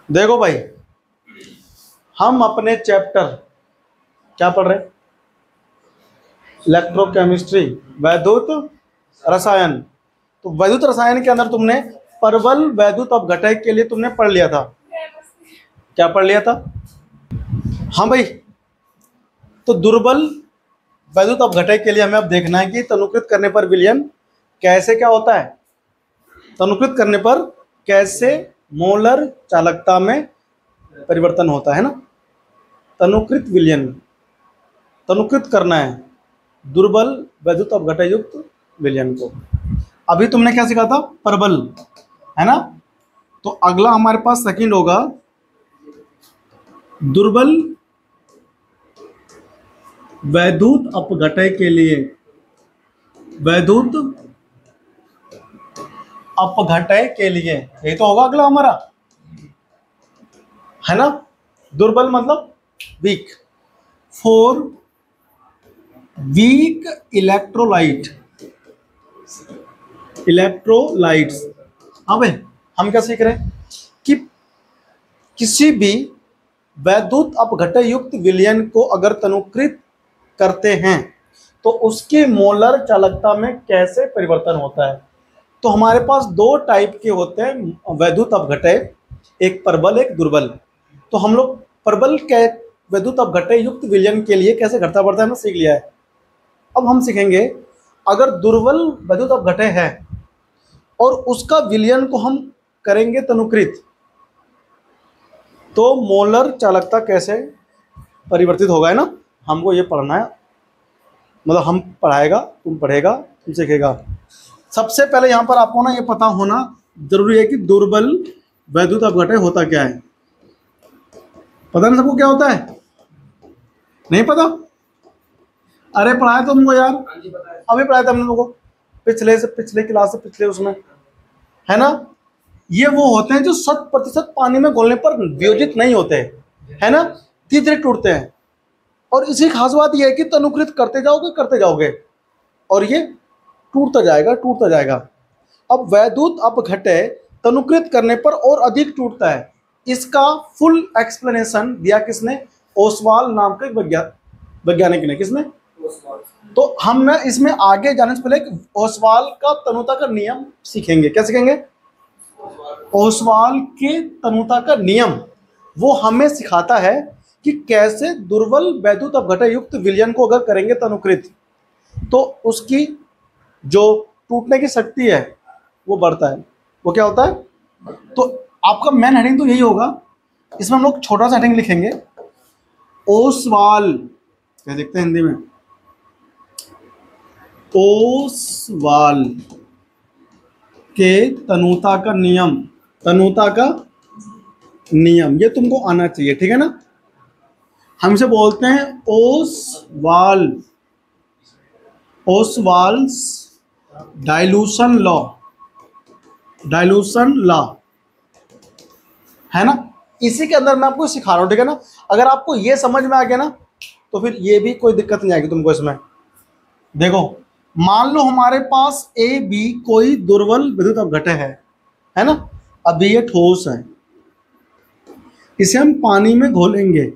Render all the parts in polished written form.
देखो भाई, हम अपने चैप्टर क्या पढ़ रहे हैं? इलेक्ट्रोकेमिस्ट्री, वैद्युत रसायन। तो वैद्युत रसायन के अंदर तुमने प्रबल वैद्युत अपघटय के लिए तुमने पढ़ लिया था। क्या पढ़ लिया था? हाँ भाई। तो दुर्बल वैद्युत अपघटय के लिए हमें अब देखना है कि तनुकृत करने पर विलयन कैसे क्या होता है, तनुकृत करने पर कैसे मोलर चालकता में परिवर्तन होता है ना। तनुकृत विलयन, तनुकृत करना है दुर्बल वैद्युत अपघटय युक्त विलयन को। अभी तुमने क्या सीखा था? प्रबल, है ना। तो अगला हमारे पास सेकंड होगा दुर्बल वैद्युत अपघटय के लिए, वैद्युत अपघटय के लिए, यही तो होगा अगला हमारा, है ना। दुर्बल मतलब weak, for weak electrolyte, electrolytes. हाँ भाई, हम क्या सीख रहे हैं कि किसी भी वैद्युत अपघटय युक्त विलयन को अगर तनुकृत करते हैं तो उसकी मोलर चालकता में कैसे परिवर्तन होता है। तो हमारे पास दो टाइप के होते हैं वैद्युत अपघटय, एक प्रबल एक दुर्बल। तो हम लोग प्रबल के वैद्युत अपघटय युक्त विलयन के लिए कैसे घटता बढ़ता है हमने सीख लिया है। अब हम सीखेंगे अगर दुर्बल वैद्युत अपघटय है और उसका विलयन को हम करेंगे तनुकृत, तो मोलर चालकता कैसे परिवर्तित होगा, है ना। हमको ये पढ़ना है, मतलब हम पढ़ाएगा, तुम पढ़ेगा, तुम सीखेगा। सबसे पहले यहाँ पर आपको ना ये पता होना जरूरी है कि दुर्बल वैद्युत अपघटय होता क्या है। पता नहीं सबको क्या होता है? नहीं पता? अरे पढ़ाया तुमको यार, अभी पढ़ाया था हमने लोगों को, पिछले क्लास से पिछले उसमें, है ना। ये वो होते हैं जो 100% पानी में घोलने पर वियोजित नहीं होते, है ना, धीरे धीरे टूटते हैं। और इसी खास बात यह है कि तनुकृत करते जाओगे और ये टूटता जाएगा, टूटता जाएगा। अब वैद्युत अपघटय तनुकृत करने पर और अधिक टूटता है। इसका फुल एक्सप्लेनेशन दिया किसने? ओसवाल नाम के वैज्ञानिक ने। किसने? तो हम ना इसमें आगे जाने से पहले ओसवाल का तनुता का नियम सीखेंगे। क्या सीखेंगे? ओसवाल के तनुता का नियम, वो हमें सिखाता है कि कैसे दुर्बल वैद्युत अपघटय युक्त विलयन को अगर करेंगे तनुकृत तो उसकी जो टूटने की शक्ति है वो बढ़ता है। वो क्या होता है? तो आपका मेन हेडिंग तो यही होगा। इसमें हम लोग छोटा सा हेडिंग लिखेंगे, ओसवाल, क्या देखते हैं हिंदी में, ओसवाल के तनुता का नियम, तनुता का नियम, ये तुमको आना चाहिए, ठीक है ना। हमसे बोलते हैं Ostwald, Ostwald's dilution law, dilution law, है ना। इसी के अंदर मैं आपको सिखा रहा हूं, ठीक है ना। अगर आपको ये समझ में आ गया ना तो फिर ये भी कोई दिक्कत नहीं आएगी तुमको इसमें। देखो, मान लो हमारे पास ए बी कोई दुर्बल विद्युत अपघटय है ना। अभी ये ठोस है, इसे हम पानी में घोलेंगे,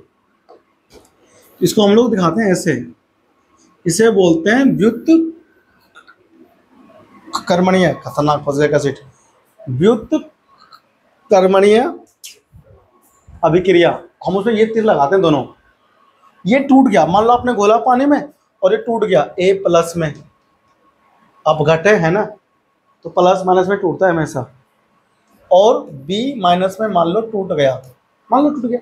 इसको हम लोग दिखाते हैं ऐसे, इसे बोलते हैं व्युत्क्रमणीय, खतरनाक फंस का सीट, व्युत्क्रमणीय अभिक्रिया। हम उसमें ये तीर लगाते हैं दोनों। ये टूट गया, मान लो आपने घोला पानी में और ये टूट गया, ए प्लस में अपघटय है ना, तो प्लस माइनस में टूटता है हमेशा, और बी माइनस में मान लो टूट गया, मान लो टूट गया।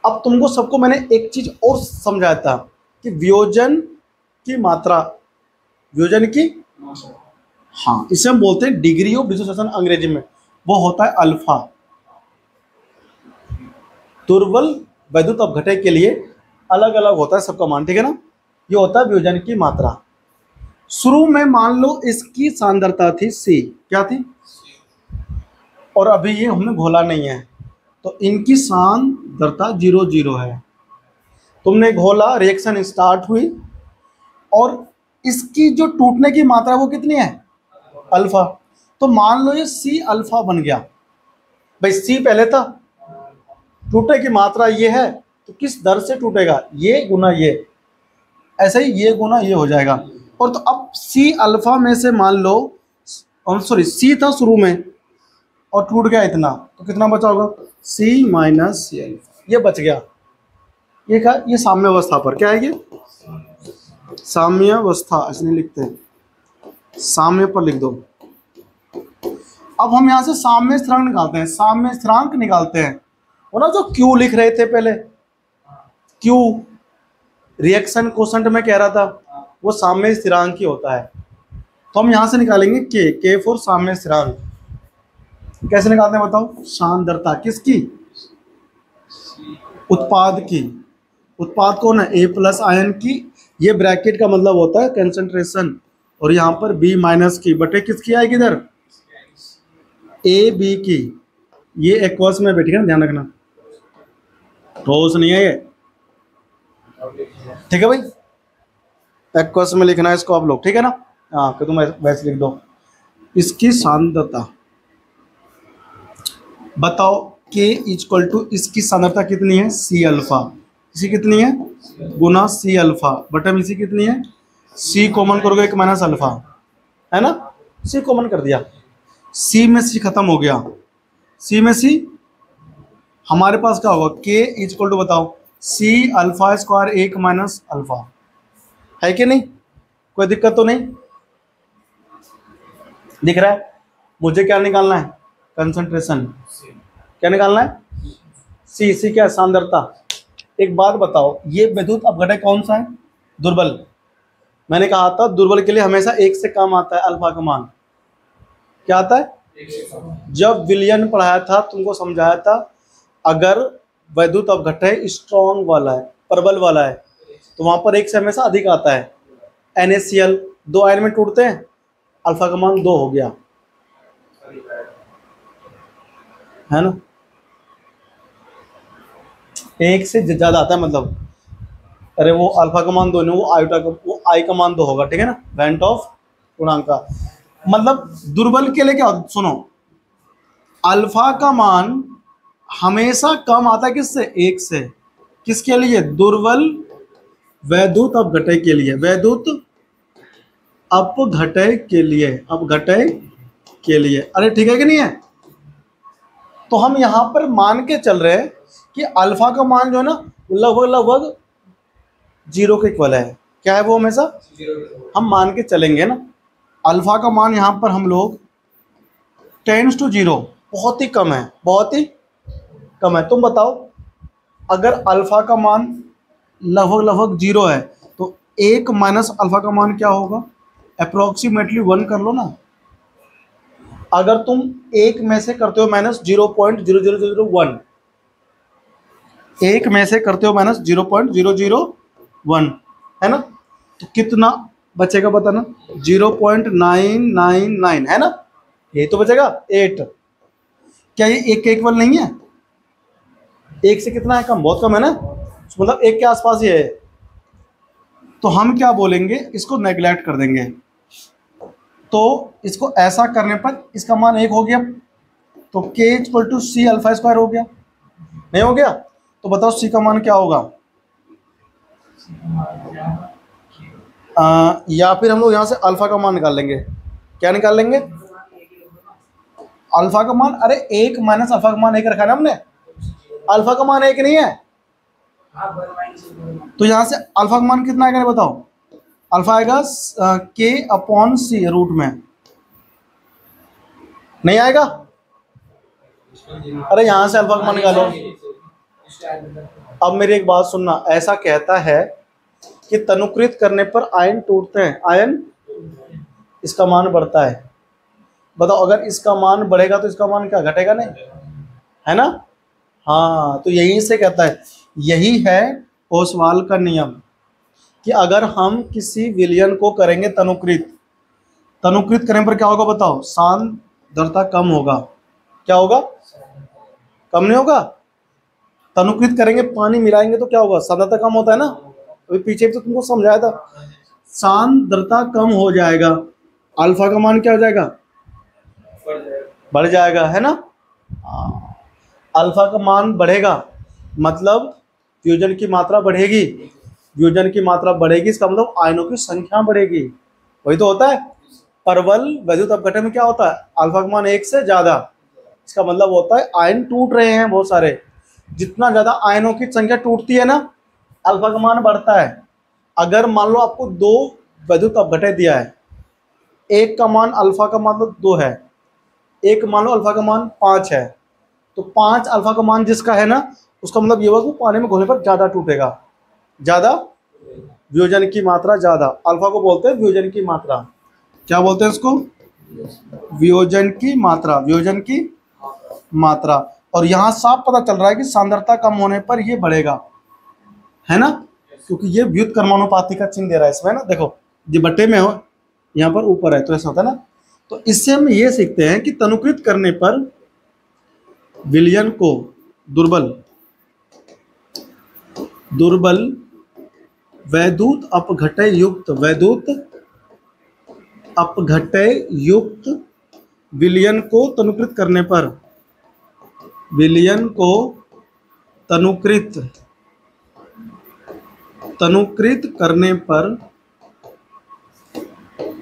अब तुमको सबको मैंने एक चीज और समझाया था कि वियोजन की मात्रा, वियोजन की, हाँ, इसे हम बोलते हैं डिग्री ऑफ डिसोसिएशन अंग्रेजी में, वो होता है अल्फा। दुर्बल वैद्युत अपघटय के लिए अलग अलग होता है सबका मान, ठीक है ना। ये होता है वियोजन की मात्रा। शुरू में मान लो इसकी सांद्रता थी C, क्या थी, और अभी ये हमने घोला नहीं है तो इनकी सांद्रता 0 है। तुमने घोला, रिएक्शन स्टार्ट हुई और इसकी जो टूटने की मात्रा वो कितनी है? अल्फा। तो मान लो ये C अल्फा बन गया, भाई सी पहले था, टूटने की मात्रा ये है तो किस दर से टूटेगा, ये गुना ये, ऐसे ही ये गुना ये हो जाएगा। और तो अब सी अल्फा में से मान लो, सॉरी सी था शुरू में और टूट गया इतना, तो कितना बचा होगा, सी माइनस सी अल्फा, ये बच गया। ये क्या, ये साम्यावस्था पर क्या है, ये साम्यावस्था इसलिए लिखते हैं, साम्य पर लिख दो। अब हम यहाँ से साम्य स्थिरांक निकालते हैं, साम्य स्थिरांक निकालते हैं। वो ना जो क्यू लिख रहे थे पहले, क्यू रिएक्शन कोशेंट में कह रहा था, वो साम्य स्थिरांक ही होता है। तो हम यहाँ से निकालेंगे के फॉर साम्य स्थिरांक। कैसे निकालते हैं बताओ, सांद्रता किसकी, उत्पाद की, उत्पाद कौन है, ए प्लस आयन की, ये ब्रैकेट का मतलब होता है कंसंट्रेशन, और यहाँ पर बी माइनस की बटे किसकी आएगी इधर, ए बी की, ये एक्वस में बैठेगा ना, ध्यान रखना, ठोस नहीं है ये, ठीक है भाई, एक्वस में लिखना है इसको आप लोग, ठीक है ना। हाँ तो तुम वैसे लिख दो, इसकी सांद्रता बताओ, के इक्वल टू इसकी सांद्रता कितनी है, सी अल्फा, इसी कितनी है गुना सी अल्फा बटे इसी कितनी है, सी कॉमन करोगे एक माइनस अल्फा, है ना, सी कॉमन कर दिया, सी में सी खत्म हो गया, सी में सी, हमारे पास क्या होगा, के इक्वल टू बताओ सी अल्फा स्क्वायर एक माइनस अल्फा, है कि नहीं, कोई दिक्कत तो नहीं दिख रहा है। मुझे क्या निकालना है, कंसंट्रेशन, क्या निकालना है, सी, सी क्या है, सांद्रता। एक बात बताओ, ये विद्युत अपघटक कौन सा है, दुर्बल, मैंने कहा था दुर्बल के लिए हमेशा एक से कम आता है अल्फा का मान, क्या आता है, जब विलियन पढ़ाया था तुमको समझाया था, अगर वैद्युत अपघटक स्ट्रॉन्ग वाला है, प्रबल वाला है, तो वहां पर एक से हमेशा अधिक आता है। NaCl दो आयन में टूटते हैं, अल्फा का मान 2 हो गया, है ना, एक से ज्यादा आता है मतलब, अरे वो अल्फा का मान 2 नहीं, वो आयोटा का, वो आई का मान 2 होगा, ठीक है ना, वेंट ऑफ पूर्णांक का मतलब। दुर्बल के लिए क्या, सुनो, अल्फा का मान हमेशा कम आता है किससे, एक से, किसके लिए, दुर्बल वैद्युत अपघटक के लिए, वैद्युत अपघटक के लिए, अपघटक के लिए, अरे ठीक है कि नहीं है। तो हम यहाँ पर मान के चल रहे हैं कि अल्फा का मान जो है ना लगभग लगभग 0 के इक्वल है, क्या है वो, हमेशा हम मान के चलेंगे ना, अल्फा का मान यहाँ पर हम लोग टेंस टू 0, बहुत ही कम है, बहुत ही कम है। तुम बताओ अगर अल्फा का मान लगभग लगभग 0 है तो 1 माइनस अल्फा का मान क्या होगा, अप्रोक्सीमेटली 1 कर लो ना। अगर तुम 1 में से करते हो माइनस 0.0001, 1 में से करते हो माइनस 0.001, है ना, तो कितना बचेगा बताना, 0.999, है ना, ये तो बचेगा 8। क्या ये 1 के इक्वल नहीं है, 1 से कितना है कम, बहुत कम है ना, मतलब 1 के आसपास ही है। तो हम क्या बोलेंगे, इसको नेग्लेक्ट कर देंगे, तो इसको ऐसा करने पर इसका मान 1 हो गया, तो k equal to C alpha square हो गया, नहीं हो गया, तो बताओ सी का मान क्या होगा, या फिर हम लोग यहाँ से अल्फा का मान निकाल लेंगे, क्या निकाल लेंगे, अल्फा का मान, अरे 1 माइनस अल्फा का मान 1 रखा ना हमने, अल्फा का मान 1 नहीं है, तो यहाँ से अल्फा का मान कितना आएगा बताओ, अल्फा आएगा k अपॉन सी रूट में, नहीं आएगा, अरे यहाँ से अल्फा का मान निकालो। अब मेरी एक बात सुनना, ऐसा कहता है कि तनुकृत करने पर आयन टूटते हैं, आयन, इसका मान बढ़ता है, बताओ अगर इसका मान बढ़ेगा तो इसका मान क्या घटेगा, नहीं, है ना, हाँ, तो यही से कहता है, यही है ओसवाल का नियम कि अगर हम किसी विलयन को करेंगे तनुकृत, तनुकृत करने पर क्या होगा बताओ, सांद्रता कम होगा, क्या होगा, कम नहीं होगा, तनुकृत करेंगे पानी मिलाएंगे तो क्या होगा, सांद्रता कम होता है ना, अभी पीछे भी तो तुमको समझाया था, सांद्रता कम हो जाएगा, अल्फा का मान क्या हो जाएगा, बढ़ जाएगा, है ना, अल्फा का मान बढ़ेगा मतलब फ्यूजन की मात्रा बढ़ेगी, फ्यूजन की मात्रा बढ़ेगी इसका मतलब आयनों की संख्या बढ़ेगी। वही तो होता है परवल वैद्युत अपघटन में क्या होता है, अल्फा का मान 1 से ज़्यादा, इसका मतलब होता है आयन टूट रहे हैं बहुत सारे। जितना ज़्यादा आयनों की संख्या टूटती है ना, अल्फा का मान बढ़ता है। अगर मान लो आपको 2 वैद्युत अपघटन दिया है, एक का मान अल्फा का मान लो 2 है, एक मान लो अल्फा का मान 5 है, तो 5 अल्फा का मान जिसका है ना, उसका मतलब ये हुआ कि पानी में घोलने पर ज़्यादा टूटेगा, ज़्यादा वियोजन की मात्रा ज़्यादा। अल्फा को बोलते हैं वियोजन की मात्रा। क्या बोलते हैं इसको? वियोजन की मात्रा, वियोजन की मात्रा। और यहाँ साफ पता चल रहा है कि सांद्रता कम होने पर ये बढ़ेगा, है ना, क्योंकि ये व्युत्क्रमानुपाती का चिन्ह दे रहा है इसमें ना, देखो ये बट्टे में हो, यहाँ पर ऊपर है, तो ऐसा होता है ना। तो इससे हम ये सीखते हैं कि तनुकृत करने पर विलयन को दुर्बल वैद्युत अपघटय युक्त विलयन को तनुकृत करने पर, विलयन को तनुकृत करने पर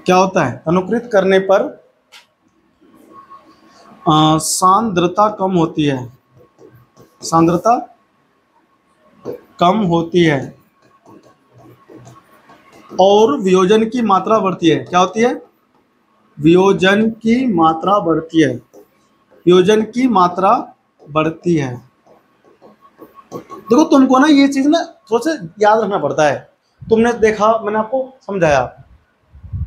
क्या होता है? तनुकृत करने पर सांद्रता कम होती है, सांद्रता कम होती है और वियोजन की मात्रा बढ़ती है। क्या होती है? वियोजन की मात्रा बढ़ती है, वियोजन की मात्रा बढ़ती है। देखो तुमको ना ये चीज ना थोड़ा सा याद रखना पड़ता है। तुमने देखा, मैंने आपको समझाया,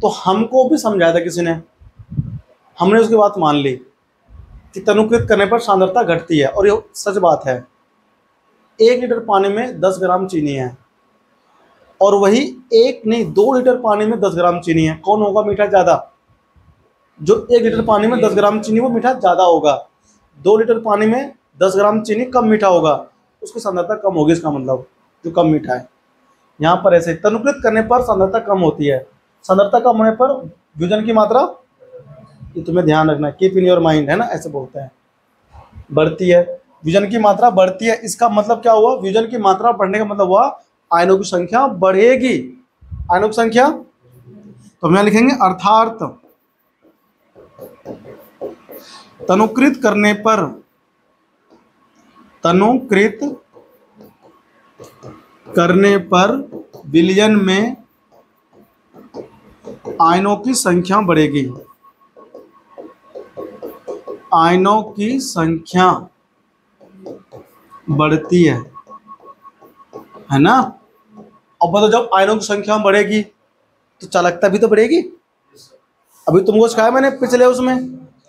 तो हमको भी समझाया था किसी ने, हमने उसकी बात मान ली कि तनुकृत करने पर सांद्रता घटती है, और ये सच बात है। 1 लीटर पानी में 10 ग्राम चीनी है, और वही 1 नहीं 2 लीटर पानी में 10 ग्राम चीनी है। कौन होगा मीठा ज़्यादा? जो 1 लीटर पानी में 10 ग्राम चीनी वो मीठा ज़्यादा होगा। 2 लीटर पानी में 10 ग्राम चीनी कम मीठा होगा, उसकी सांद्रता कम होगी, इसका मतलब जो कम मीठा है। यहाँ पर ऐसे तनुकृत करने पर सांद्रता कम होती है, सांद्रता कम होने पर वियोजन की मात्रा, ये तुम्हें ध्यान रखना, कीप इन योर माइंड, है ना, ऐसे बोलते हैं, बढ़ती है, वियोजन की मात्रा बढ़ती है। इसका मतलब क्या हुआ? वियोजन की मात्रा बढ़ने का मतलब हुआ आयनों की संख्या बढ़ेगी, आयनों की संख्या। तो हम यहाँ लिखेंगे अर्थात तनुकृत करने पर विलयन में आयनों की संख्या बढ़ेगी, आयनों की संख्या बढ़ती है ना। अब बताओ जब आयनों की संख्या बढ़ेगी तो चालकता भी तो बढ़ेगी। अभी तुमको सिखाया मैंने पिछले उसमें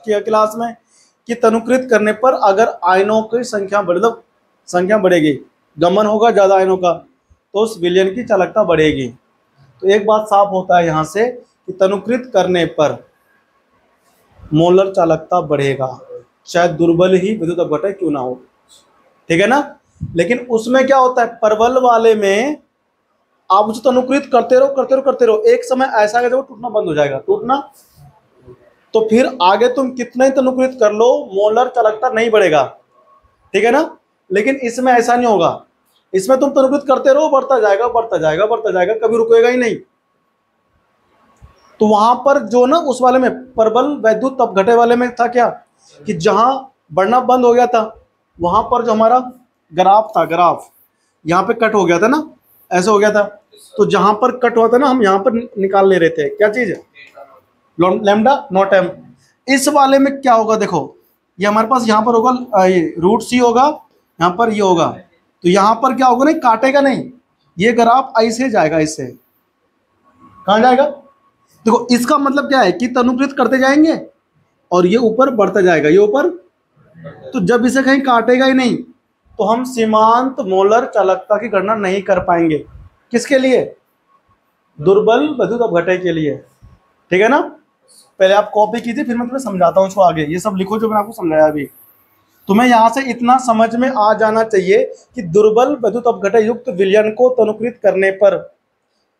क्लास में कि तनुकृत करने पर अगर आयनों की संख्या बढ़े, तो संख्या बढ़ेगी, गमन होगा ज़्यादा आयनों का, तो उस विलयन की चालकता बढ़ेगी। तो एक बात साफ होता है यहाँ से कि तनुकृत करने पर मोलर चालकता बढ़ेगा, चाहे दुर्बल ही विद्युत अपघटन क्यों ना हो, ठीक है ना। लेकिन उसमें क्या होता है, परवल वाले में आप उसे तनुकृत करते रहो, एक समय ऐसा आएगा जब वो टूटना बंद हो जाएगा, टूटना, तो फिर आगे तुम कितना ही तनुकृत कर लो मोलर चालकता नहीं बढ़ेगा, ठीक है ना। लेकिन इसमें ऐसा नहीं होगा, इसमें तुम तनुकृत करते रहो, बढ़ता जाएगा, कभी रुकेगा ही नहीं। तो वहां पर जो ना उस वाले में परवल वैद्युत अपघटन वाले में था क्या कि जहां बढ़ना बंद हो गया था, वहां पर जो हमारा ग्राफ था, ग्राफ यहाँ पे कट हो गया था ना, ऐसे हो गया था। तो जहां पर कट हुआ था ना, हम यहाँ पर निकाल ले रहे थे क्या चीज, लैम्डा नॉट एम। इस वाले में क्या होगा, देखो ये हमारे पास यहाँ पर होगा, ये रूट सी होगा, यहाँ पर ये होगा, तो यहाँ पर क्या होगा, नहीं काटेगा नहीं, ये ग्राफ ऐसे जाएगा, इससे कहाँ जाएगा। देखो इसका मतलब क्या है कि तनुकृत करते जाएंगे और ये ऊपर बढ़ता जाएगा, ये ऊपर, तो जब इसे कहीं काटेगा ही नहीं तो हम सीमांत मोलर चालकता की गणना नहीं कर पाएंगे। किसके लिए? दुर्बल वैद्युत अपघटन के लिए, ठीक है ना। पहले आप कॉपी कीजिए, फिर मैं तुम्हें समझाता हूँ इसको आगे। ये सब लिखो जो मैंने आपको समझाया अभी। तुम्हें यहाँ से इतना समझ में आ जाना चाहिए कि दुर्बल वैद्युत अपघटन युक्त विलयन को तनुकृत करने पर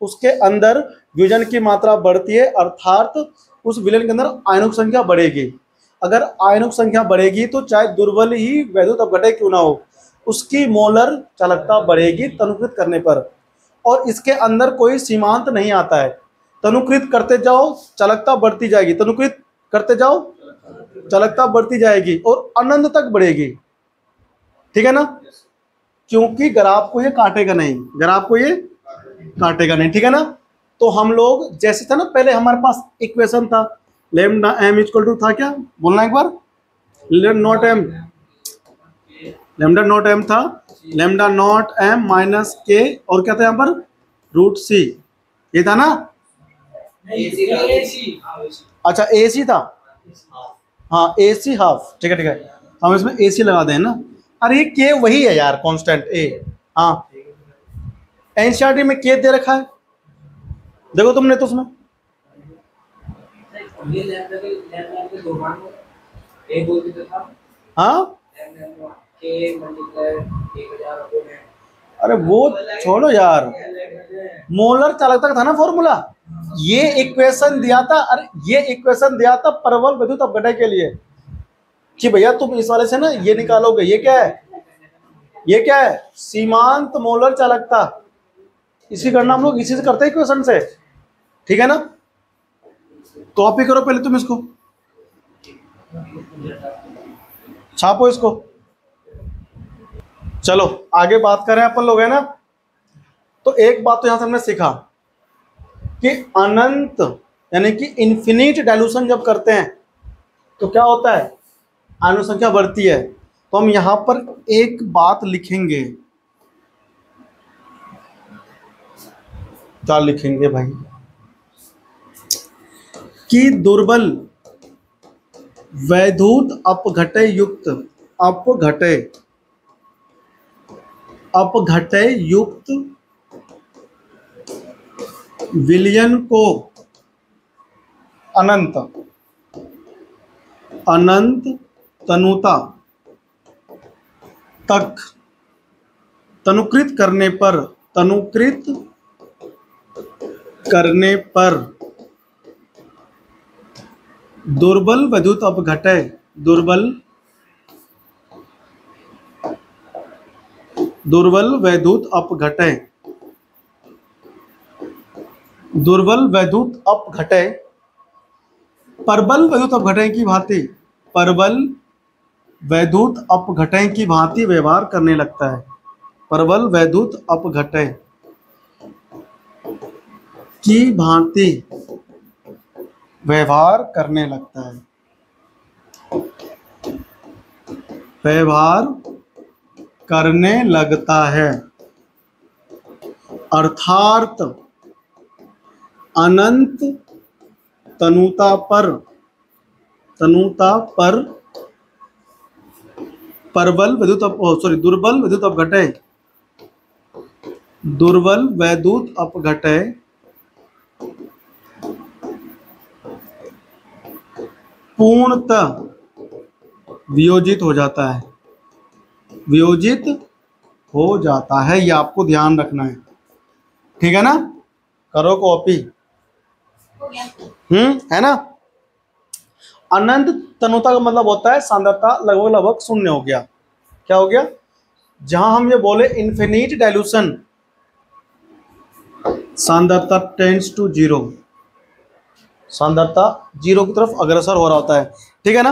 उसके अंदर वियोजन की मात्रा बढ़ती है, अर्थात उस विलयन के अंदर आयनों की संख्या बढ़ेगी। अगर आयनों की संख्या बढ़ेगी तो चाहे दुर्बल ही वैद्युत अपघटय क्यों ना हो, उसकी मोलर चालकता बढ़ेगी तनुकृत करने पर। और इसके अंदर कोई सीमांत नहीं आता है, तनुकृत करते जाओ चालकता बढ़ती जाएगी, तनुकृत करते जाओ चालकता बढ़ती जाएगी और अनंत तक बढ़ेगी। ठीक है ना, क्योंकि ग्राफ को ये काटेगा नहीं, ग्राफ को ये काटेगा नहीं। ठीक है ना, तो हम लोग जैसे था ना पहले हमारे पास इक्वेशन था लेमडा एम इक्वल टू था क्या, बोलना एक बार, लेमडा नॉट एम था, लेमडा नॉट एम माइनस के और क्या था यहाँ पर रूट सी, ये था ना। अच्छा ए सी था, हाँ ए सी हाफ, ठीक है ठीक है, हम इसमें ए सी लगा दें ना। अरे ये के वही है यार कांस्टेंट ए, हाँ एनसीईआरटी में के दे रखा है, देखो तुमने तो उसमें हाँ। अरे वो छोड़ो यार, मोलर चालकता का था ना फॉर्मूला, ये इक्वेशन दिया था, अरे ये इक्वेशन दिया था प्रबल विद्युत अपघटय के लिए कि भैया तुम इस वाले से ना ये निकालोगे, ये क्या है, ये क्या है सीमांत मोलर चालकता, इसकी गणना हम लोग इसी से करते हैं इक्वेशन से। ठीक है ना, कॉपी करो पहले तुम इसको, छापो इसको। चलो आगे बात करें अपन लोग, है ना। तो एक बात तो यहां से हमने सीखा कि अनंत यानी कि इन्फिनिट डाइल्यूशन जब करते हैं तो क्या होता है, आयनों संख्या बढ़ती है। तो हम यहां पर एक बात लिखेंगे, क्या लिखेंगे भाई, कि दुर्बल वैद्युत अपघटय युक्त अपघटय युक्त विलयन को अनंत तनुता तक तनुकृत करने पर दुर्बल वैद्युत अपघटय प्रबल वैद्युत अपघटय की भांति व्यवहार करने लगता है, प्रबल वैद्युत अपघटय की भांति व्यवहार करने लगता है, व्यवहार करने लगता है, अर्थात अनंत तनुता पर दुर्बल वैद्युत अपघटय पूर्णतः वियोजित हो जाता है, ये आपको ध्यान रखना है। ठीक है ना, करो कॉपी, है ना। अनंत तनुता का मतलब होता है सांद्रता लगभग शून्य हो गया, क्या हो गया, जहां हम ये बोले इन्फिनिट डाइल्यूशन, सांद्रता टेंड्स टू जीरो, सांद्रता जीरो की तरफ अग्रसर हो रहा होता है। ठीक है ना,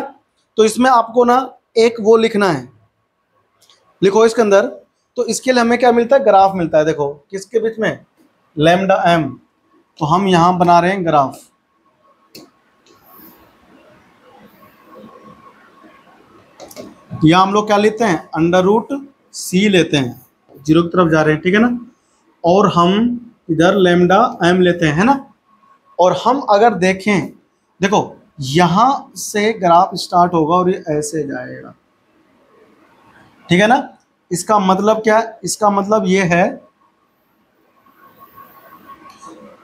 तो इसमें आपको ना एक वो लिखना है, लिखो इसके अंदर। तो इसके लिए हमें क्या मिलता है, ग्राफ मिलता है, देखो किसके बीच में, लैम्डा एम, तो हम यहां बना रहे हैं ग्राफ। यहां हम लोग क्या लेते हैं, अंडर रूट सी लेते हैं, जीरो की तरफ जा रहे हैं। ठीक है ना, और हम इधर लैम्डा एम लेते हैं, है ना। और हम अगर देखें, देखो यहां से ग्राफ स्टार्ट होगा और ये ऐसे जाएगा। ठीक है ना, इसका मतलब क्या है, इसका मतलब ये है,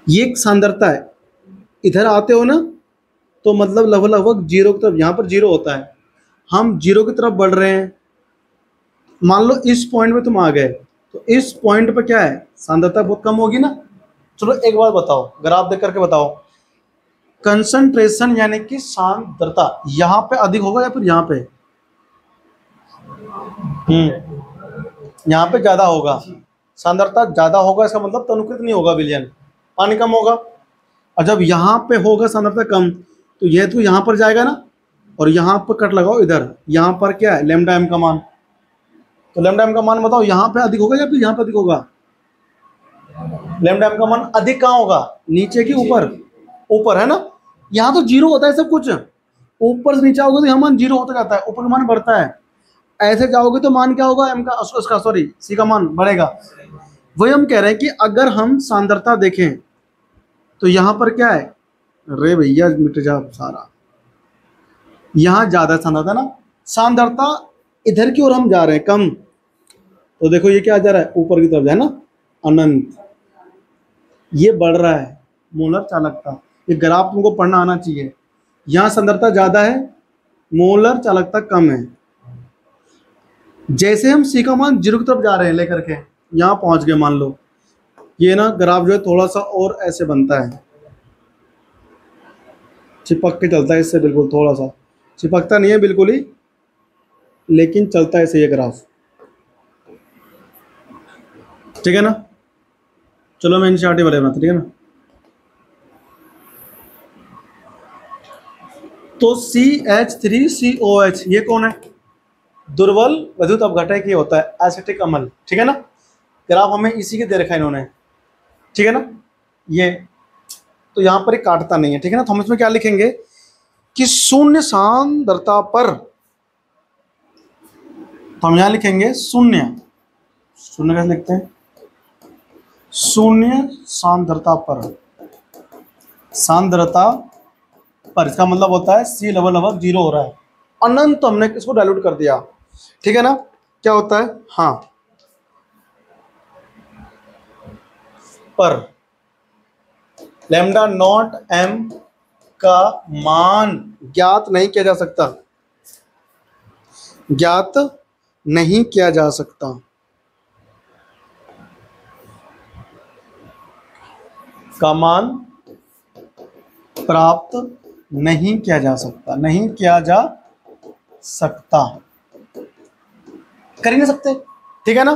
ये एक सांद्रता है, इधर आते हो ना तो मतलब लगभग जीरो की तरफ, यहां पर जीरो होता है, हम जीरो की तरफ बढ़ रहे हैं। मान लो इस पॉइंट पे तुम आ गए, तो इस पॉइंट पे क्या है, सांद्रता बहुत कम होगी ना। चलो एक बात बताओ, ग्राफ देख करके बताओ, कंसंट्रेशन यानी कि सांद्रता यहाँ पे अधिक होगा या फिर यहाँ पे? यहाँ पे ज्यादा होगा, सांद्रता ज्यादा होगा, इसका मतलब तनुकृत नहीं होगा विलयन, पानी कम होगा। और जब यहाँ पे होगा सांद्रता कम, तो यह तो यहाँ पर जाएगा ना, और यहाँ पर कट लगाओ इधर, यहाँ पर क्या है लैम्डा एम का मान, तो लैम्डा एम का मान बताओ यहाँ पे अधिक होगा या फिर यहाँ पे अधिक होगा? लैम्डा एम का मान अधिक कहाँ होगा, नीचे की ऊपर? ऊपर है ना, यहाँ तो जीरो होता है सब कुछ, ऊपर से नीचे आओगे तो यहाँ मान जीरो होता जाता है, ऊपर का मान बढ़ता है, ऐसे जाओगे तो मान क्या होगा एम का, उसका सॉरी सी का मान बढ़ेगा। वही हम कह रहे हैं कि अगर हम सांद्रता देखें तो यहाँ पर क्या है, अरे भैया मिट जा सारा, यहाँ ज्यादा सांद्रता ना, सांद्रता इधर की ओर हम जा रहे हैं कम, तो देखो ये क्या जा रहा है ऊपर की तरफ है ना, अनंत, ये बढ़ रहा है मोलर चालकता। ये ग्राफ तुमको पढ़ना आना चाहिए, यहाँ सांद्रता ज्यादा है, मोलर चालकता कम है। जैसे हम सी का मान जीरो की तरफ जा रहे हैं लेकर के, यहाँ पहुंच गए मान लो, ये ना ग्राफ जो है थोड़ा सा और ऐसे बनता है, चिपक के चलता है इससे, बिल्कुल थोड़ा सा चिपकता नहीं है बिल्कुल ही, लेकिन चलता है ऐसे ये ग्राफ, ठीक है ना। चलो मैं एनसीईआरटी वाले बनाता, ठीक है ना। तो CH3COH ये कौन है, दुर्बल विद्युत अपघटक ये होता है, एसिटिक अम्ल, ठीक है ना। ग्राफ हमें इसी के दे रखा है इन्होंने, ठीक है ना। ये तो यहाँ पर एक काटता नहीं है, ठीक है ना। तो हम इसमें क्या लिखेंगे कि शून्य सांद्रता पर, तो हम यहाँ लिखेंगे शून्य, शून्य कैसे लिखते हैं, शून्य सांद्रता पर, सांद्रता पर इसका मतलब होता है सी लगभग लगभग जीरो हो रहा है, अनंत हमने इसको डाइल्यूट कर दिया, ठीक है ना। क्या होता है, हाँ पर लैम्डा नॉट एम का मान ज्ञात नहीं किया जा सकता, ज्ञात नहीं किया जा सकता, का मान प्राप्त नहीं किया जा सकता, नहीं किया जा सकता, कर ही नहीं सकते, ठीक है ना।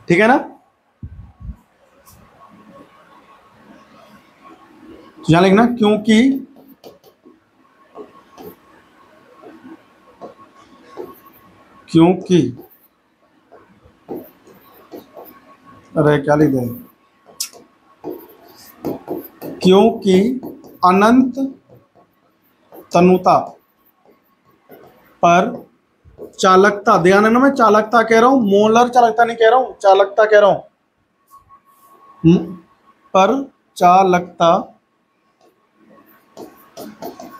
ठीक है ना। तो यहां लिखना क्योंकि अरे क्या लिख दे, क्योंकि अनंत तनुता पर चालकता, ध्यान है ना, मैं चालकता कह रहा हूं, मोलर चालकता नहीं कह रहा हूं, चालकता कह रहा हूं, पर चालकता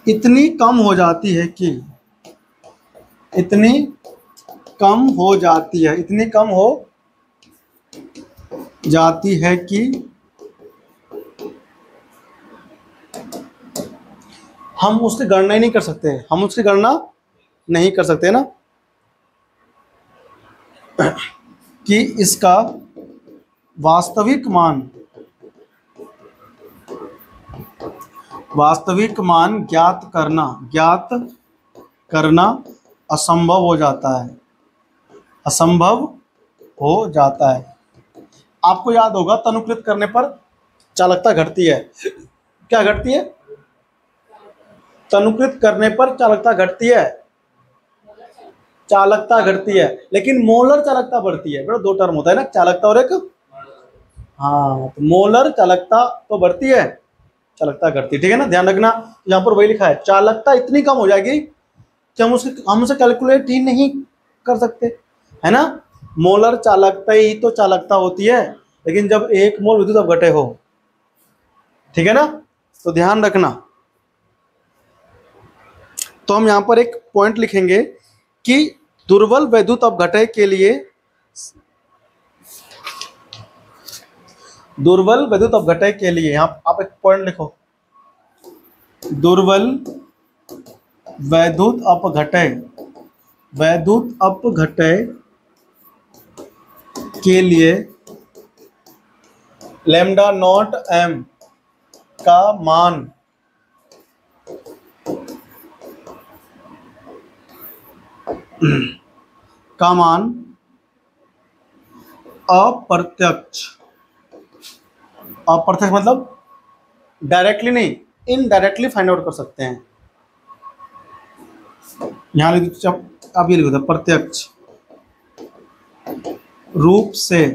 इतनी कम हो जाती है कि, इतनी कम हो जाती है, इतनी कम हो जाती है कि हम उसकी गणना ही नहीं कर सकते, हम उसकी गणना नहीं कर सकते ना, कि इसका वास्तविक मान ज्ञात करना असंभव हो जाता है, असंभव हो जाता है। आपको याद होगा तनुकृत करने पर चालकता घटती है, क्या घटती है, तनुकृत करने पर चालकता घटती है, चालकता घटती है, लेकिन मोलर चालकता बढ़ती है। बेटा दो टर्म होता है ना, चालकता और एक, हाँ तो मोलर चालकता तो बढ़ती है, चालकता घटती है, ठीक है ना, ध्यान रखना। यहाँ पर वही लिखा है, चालकता इतनी कम हो जाएगी कि हम उसे कैलकुलेट ही नहीं कर सकते, है ना। मोलर चालकता ही तो चालकता होती है, लेकिन जब एक मोल विद्युत अपघटय हो, ठीक है ना, तो ध्यान रखना। तो हम यहां पर एक पॉइंट लिखेंगे कि दुर्बल विद्युत अपघटय के लिए, दुर्बल विद्युत अपघटय के लिए, यहां आप एक पॉइंट लिखो, दुर्बल वैद्युत अपघटय, वैद्युत अपघटय के लिए लैम्डा नॉट एम का मान अप्रत्यक्ष, अप्रत्यक्ष मतलब डायरेक्टली नहीं, इनडायरेक्टली फाइंड आउट कर सकते हैं। यहां लिख आप ये लिखो था, प्रत्यक्ष रूप से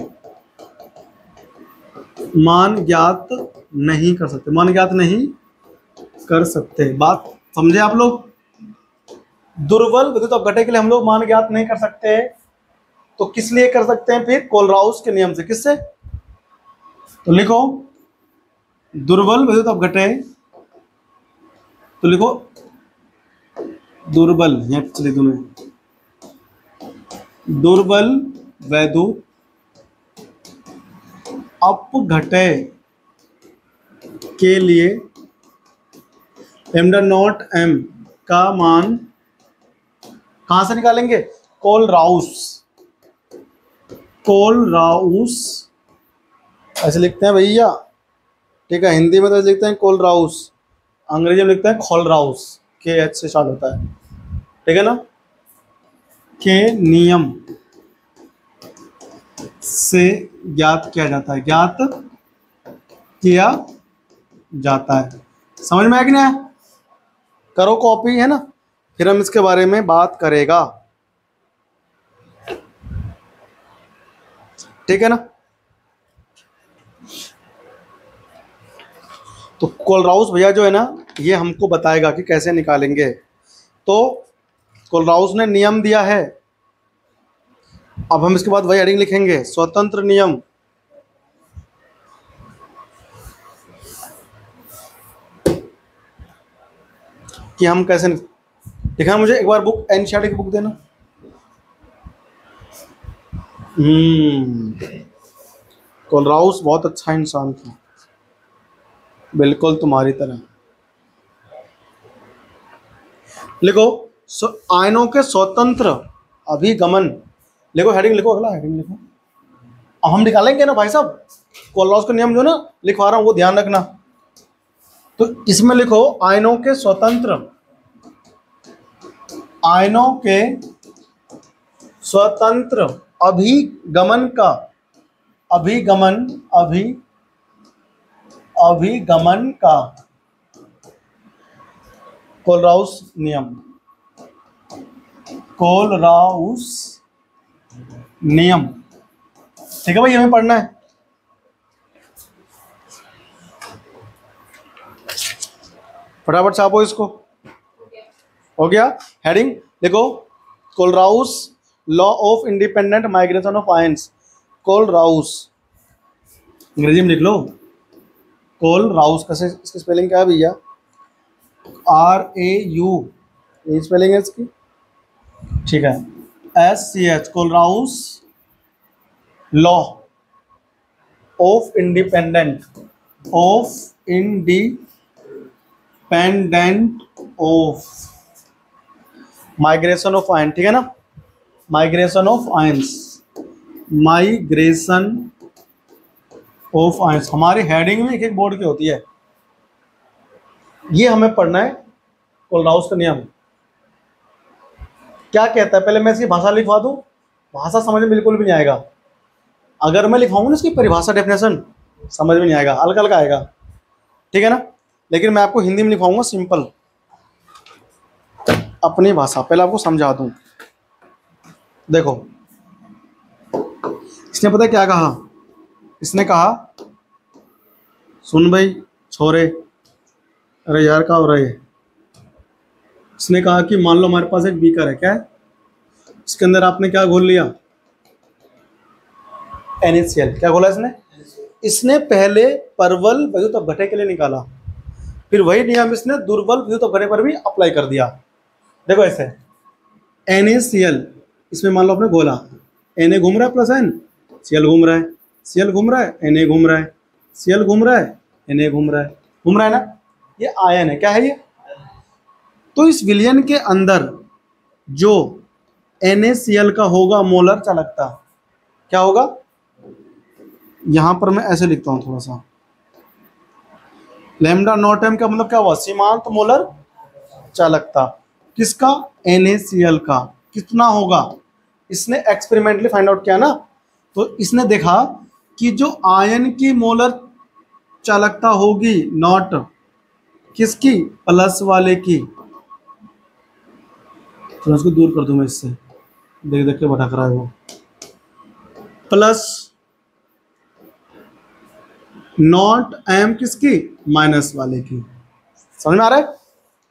मान ज्ञात नहीं कर सकते, मान ज्ञात नहीं कर सकते। बात समझे आप लोग? दुर्बल विद्युत अपघटय के लिए हम लोग मान ज्ञात नहीं कर सकते, तो किस लिए कर सकते हैं फिर? कोलराउस के नियम से। किससे? तो लिखो दुर्बल विद्युत अपघटय, तो लिखो दुर्बल, यहां चलिए तुम्हें दुर्बल वैद्युत अपघटय के लिए लैम्डा नॉट एम का मान कहां से निकालेंगे? कोलराउस, कोलराउस ऐसे लिखते हैं भैया, ठीक है। हिंदी में तो ऐसे लिखते हैं कोलराउस, अंग्रेजी में लिखते हैं खोलराउस, के एच से स्टार्ट होता है, ठीक है ना। के नियम से ज्ञात किया जाता है, ज्ञात किया जाता है। समझ में आया कि नहीं आया? करो कॉपी, है ना, फिर हम इसके बारे में बात करेगा, ठीक है ना। तो कोलराउस भैया जो है ना, ये हमको बताएगा कि कैसे निकालेंगे। तो कोलराउस ने नियम दिया है, अब हम इसके बाद वही हेडिंग लिखेंगे, स्वतंत्र नियम। कि हम कैसे लिखा, मुझे एक बार बुक, एनसीईआरटी की बुक देना। कोलराउस बहुत अच्छा इंसान था, बिल्कुल तुम्हारी तरह। लिखो आयनों के स्वतंत्र अभिगमन, लिखो हेडिंग, लिखो अगला हेडिंग लिखो। अब हम निकालेंगे ना भाई साहब, कोलराउस का नियम जो ना लिखवा रहा हूं वो ध्यान रखना। तो इसमें लिखो आयनों के स्वतंत्र, आयनों के स्वतंत्र अभिगमन का, अभिगमन अभिगमन का कोलराउस नियम, कोलराउस नियम, ठीक है भाई, हमें पढ़ना है। फटाफट छापो इसको। हो गया? हेडिंग देखो, Kohlrausch law of independent migration of ions. Kohlrausch अंग्रेजी में लिख लो, कोलराउस कैसे, इसकी स्पेलिंग क्या है भैया? RAU, ये स्पेलिंग है इसकी, ठीक है। SCH, Kohlrausch law of independent of migration of ion, ठीक है ना, migration of ions, migration of ions. हमारी हेडिंग में एक एक बोर्ड की होती है, ये हमें पढ़ना है। कोलराउस का नियम क्या कहता है? पहले मैं इसकी भाषा लिखवा दूं, भाषा समझ में बिल्कुल भी नहीं आएगा। अगर मैं लिखवाऊंगा ना इसकी परिभाषा, डेफिनेशन, समझ में नहीं आएगा, हल्का हल्का आएगा, ठीक है ना। लेकिन मैं आपको हिंदी में लिखवाऊंगा, सिंपल अपनी भाषा, पहले आपको समझा दूं। देखो इसने पता है क्या कहा? इसने कहा, सुन भाई छोरे, अरे यार क्या हो रहा है। इसने कहा कि मान लो हमारे पास एक बीकर है, क्या है, इसके अंदर आपने क्या घोल लिया? NaCl। क्या घोला इसने? इसने पहले प्रबल विद्युत अपघटय के लिए निकाला, फिर वही नियम इसने दुर्बल विद्युत अपघटय पर भी अप्लाई कर दिया। देखो ऐसे, NaCl, इसमें मान लो आपने घोला, Na घूम रहा है प्लस N, Cl घूम रहा है, Cl घूम रहा है, Na घूम रहा है, Cl घूम रहा है, Na घूम रहा है, घूम रहा है ना, ये आयन है। क्या है ये? तो इस विलयन के अंदर जो NaCl का होगा मोलर चालकता क्या होगा, यहां पर मैं ऐसे लिखता हूं थोड़ा सा, लैम्डा नॉट m का मतलब क्या हुआ, सीमांत मोलर चालकता किसका, NaCl का कितना होगा। इसने एक्सपेरिमेंटली फाइंड आउट किया ना, तो इसने देखा कि जो आयन की मोलर चालकता होगी नॉट किसकी, प्लस वाले की, थोड़ा इसको दूर कर दूं मैं इससे, देख देख के भटक रहा है वो, प्लस नॉट m किसकी, माइनस वाले की। समझ में आ रहा है,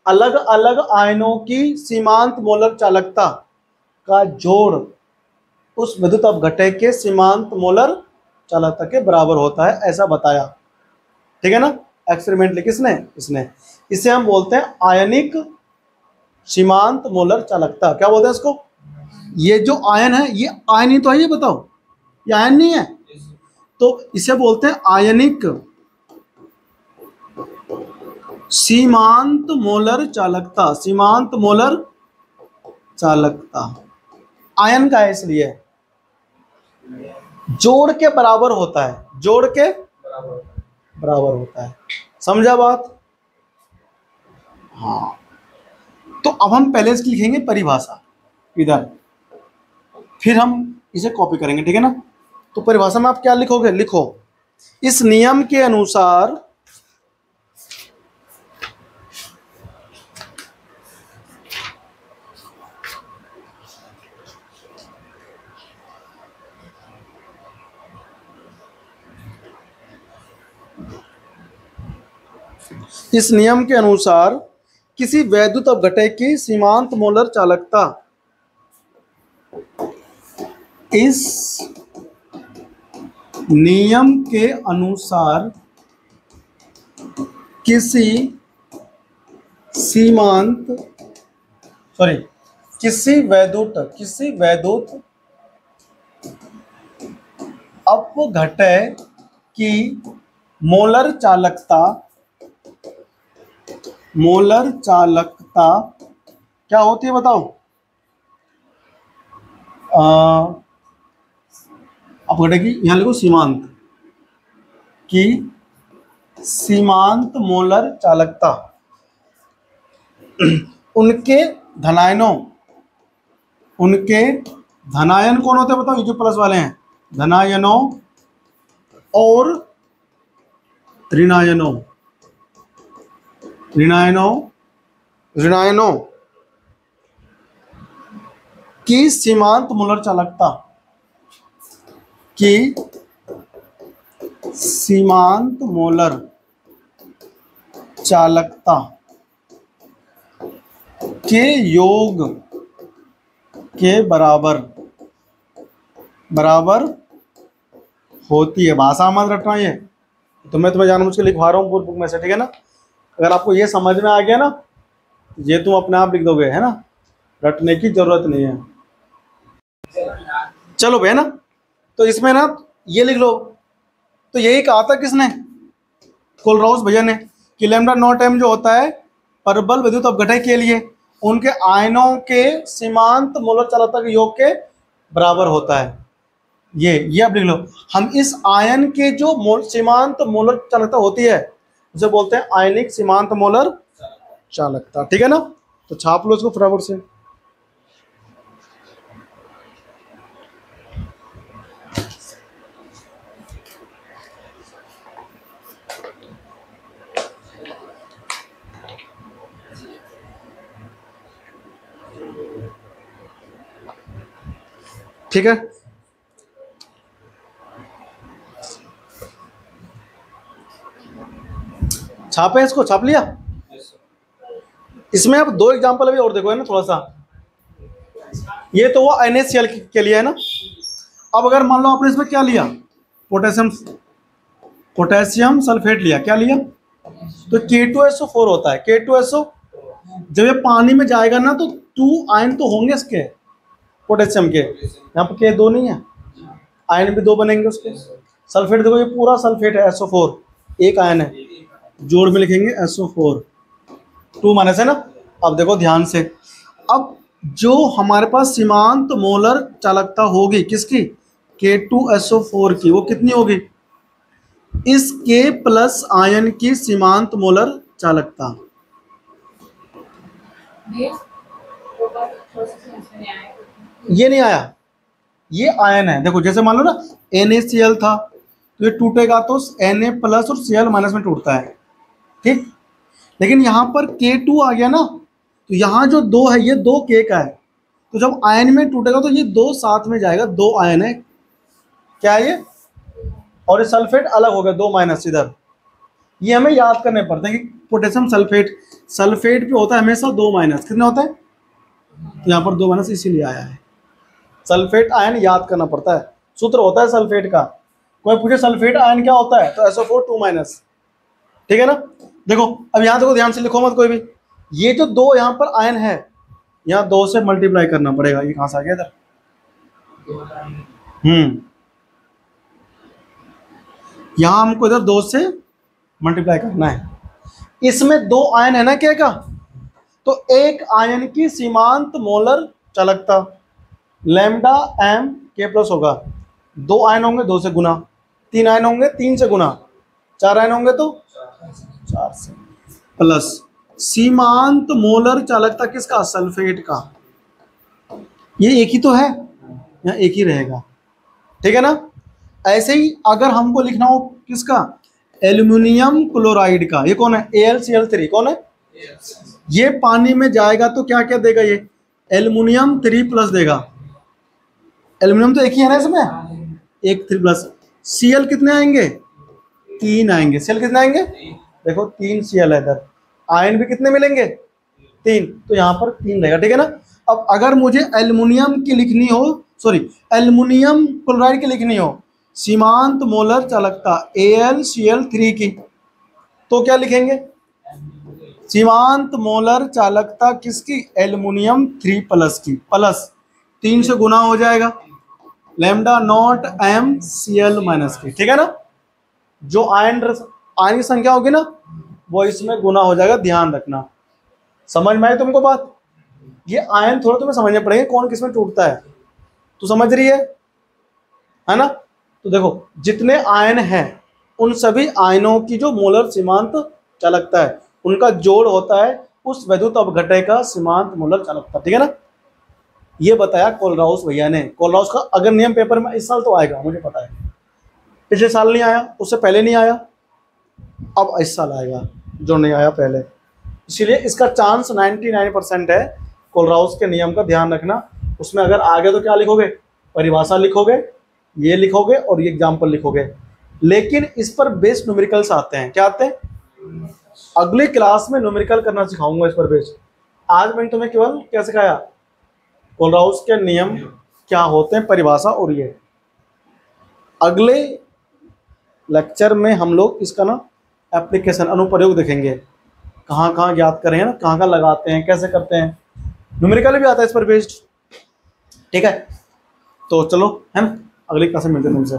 अलग अलग आयनों की सीमांत मोलर चालकता का जोड़ उस विद्युत अपघटक के सीमांत मोलर चालकता के बराबर होता है, ऐसा बताया। ठीक है ना, एक्सपेरिमेंटली किसने, इसने। इसे हम बोलते हैं आयनिक सीमांत मोलर चालकता। क्या बोलते हैं इसको, ये जो आयन है ये आयन ही तो है, ये बताओ ये आयन नहीं है, तो इसे बोलते हैं आयनिक सीमांत मोलर चालकता। सीमांत मोलर चालकता आयन का है, इसलिए जोड़ के बराबर होता है, जोड़ के बराबर होता है। समझा बात, हाँ। तो अब हम पहले इसकी लिखेंगे परिभाषा इधर, फिर हम इसे कॉपी करेंगे, ठीक है ना। तो परिभाषा में आप क्या लिखोगे, लिखो इस नियम के अनुसार इस नियम के अनुसार किसी वैद्युत अपघटक की सीमांत मोलर चालकता इस नियम के अनुसार किसी वैद्युत अपघटक की मोलर चालकता क्या होती है बताओ, अपघटक की, यहां लिखो सीमांत मोलर चालकता उनके धनायन कौन होते हैं बताओ, ये जो प्लस वाले हैं, धनायनों और ऋणायनों की सीमांत मोलर चालकता के योग के बराबर होती है। भाषा मत रटना, ये तो मैं तुम्हें जानबूझ के लिखवा रहा हूँ बुक में से, ठीक है ना। अगर आपको ये समझ में आ गया ना, ये तुम अपने आप लिख दोगे, है ना, रटने की जरूरत नहीं है। चलो भैया ना, तो इसमें ना ये लिख लो। तो यही कहा था किसने, कोलराउस भैया ने, कि लैम्डा नॉट m जो होता है परबल विद्युत अपघटक के लिए उनके आयनों के सीमांत मोलर चालकता के योग के बराबर होता है। ये आप लिख लो। हम इस आयन के जो सीमांत मोलर चालकता होती है उसे बोलते हैं आयनिक सीमांत मोलर चालकता, ठीक है ना। तो छाप लो इसको फटाफट से। ठीक है, छापे इसको, छाप लिया। इसमें आप दो एग्जांपल अभी और देखो, है ना, थोड़ा सा। ये तो वो NaCl के लिए है ना। अब अगर मान लो आपने इसमें क्या लिया, पोटेशियम सल्फेट लिया, क्या लिया, तो K2SO4 होता है। K2SO जब ये पानी में जाएगा ना तो 2 आयन तो होंगे इसके पोटेशियम के, यहाँ पर के 2 नहीं है, आयन भी 2 बनेंगे उसके। सल्फेट देखो, ये पूरा सल्फेट है, SO4 एक आयन है, जोड़ में लिखेंगे SO4 2 माइनस, है ना। अब देखो ध्यान से, अब जो हमारे पास सीमांत मोलर चालकता होगी किसकी, K2SO4 की, वो कितनी होगी, इस K प्लस आयन की सीमांत मोलर चालकता। ये नहीं आया, ये आयन है। देखो जैसे मान लो ना NaCl था, तो ये टूटेगा तो Na प्लस और Cl माइनस में टूटता है, ठीक। लेकिन यहाँ पर K2 आ गया ना, तो यहाँ जो 2 है ये 2 K का है, तो जब आयन में टूटेगा तो ये 2 साथ में जाएगा, 2 आयन है, क्या है ये, और ये सल्फेट अलग हो गया, 2 माइनस इधर। ये हमें याद करने पड़ते हैं कि पोटेशियम सल्फेट, सल्फेट पे होता है हमेशा 2 माइनस, कितने होता है, तो यहाँ पर 2 माइनस इसीलिए आया है। सल्फेट आयन याद करना पड़ता है, सूत्र होता है सल्फेट का। कोई पूछे सल्फेट आयन क्या होता है, तो SO4 2 माइनस, ठीक है ना। देखो अब यहाँ देखो, ध्यान से लिखो मत कोई भी, ये जो 2 यहाँ पर आयन है, यहाँ 2 से मल्टीप्लाई करना पड़ेगा। ये कहाँ से आ गया इधर, यहाँ हमको इधर 2 से मल्टीप्लाई करना है। इसमें 2 आयन है ना क्या का, तो एक आयन की सीमांत मोलर चालकता लैम्डा m K प्लस होगा, 2 आयन होंगे 2 से गुना, 3 आयन होंगे 3 से गुना, 4 आयन होंगे तो 4 से, प्लस सीमांत मोलर चालकता किसका, सल्फेट का। ये एक ही तो है, यहाँ एक ही रहेगा, ठीक है ना। ऐसे ही अगर हमको लिखना हो किसका, एल्यूमिनियम क्लोराइड का, ये कौन है, AlCl3, कौन है, ये पानी में जाएगा तो क्या क्या देगा, ये एल्यूमिनियम 3 प्लस देगा। एल्यूमिनियम तो एक ही है ना इसमें, एक 3 प्लस। Cl कितने आएंगे, 3 आएंगे। Cl कितने आएंगे, देखो 3 Cl है इधर, आयन भी कितने मिलेंगे, 3, तो यहाँ पर 3 रहेगा, ठीक है ना। अब अगर मुझे एल्यूमिनियम की लिखनी हो, सॉरी एल्यूमिनियम क्लोराइड की लिखनी हो, सीमांत मोलर चालकता AlCl3 की, तो क्या लिखेंगे, सीमांत मोलर चालकता किसकी, एल्यूमिनियम 3 प्लस की, प्लस 3 से गुना हो जाएगा लैम्डा नॉट MCl माइनस की, ठीक है ना। जो आयन की संख्या होगी ना वो इसमें गुना हो जाएगा, ध्यान रखना। समझ में आई तुमको बात, ये आयन थोड़ा तुम्हें समझने पड़ेंगे कौन किसमें टूटता है, तो समझ रही है ना। तो देखो जितने आयन हैं उन सभी आयनों की जो मोलर सीमांत चालकता है उनका जोड़ होता है उस वैद्युत अपघटय का सीमांत मोलर चालकता, ठीक है ना। ये बताया कोलराउस भैया ने। कोलराउस का अगर नियम पेपर में इस साल तो आएगा, मुझे पता है, पिछले साल नहीं आया, उससे पहले नहीं आया, अब इस साल आएगा जो नहीं आया पहले, इसीलिए इसका चांस 99% है। कोलराउस के नियम का ध्यान रखना, उसमें अगर आ गया तो क्या लिखोगे, परिभाषा लिखोगे, ये लिखोगे और ये एग्जाम्पल लिखोगे। लेकिन इस पर बेस्ड न्यूमेरिकल्स आते हैं, क्या आते हैं, अगली क्लास में न्यूमेरिकल करना सिखाऊंगा इस पर बेस्ड। आज मैंने तुम्हें केवल क्या सिखाया, कोलराउस के नियम क्या होते हैं, परिभाषा, और ये अगले लेक्चर में हम लोग इसका ना एप्लीकेशन, अनुप्रयोग देखेंगे, कहाँ कहाँ ज्ञात करें ना, कहाँ कहाँ लगाते हैं, कैसे करते हैं, न्यूमेरिकल भी आता है इस पर बेस्ड, ठीक है। तो चलो हम अगली क्लास में मिलते हैं तुमसे।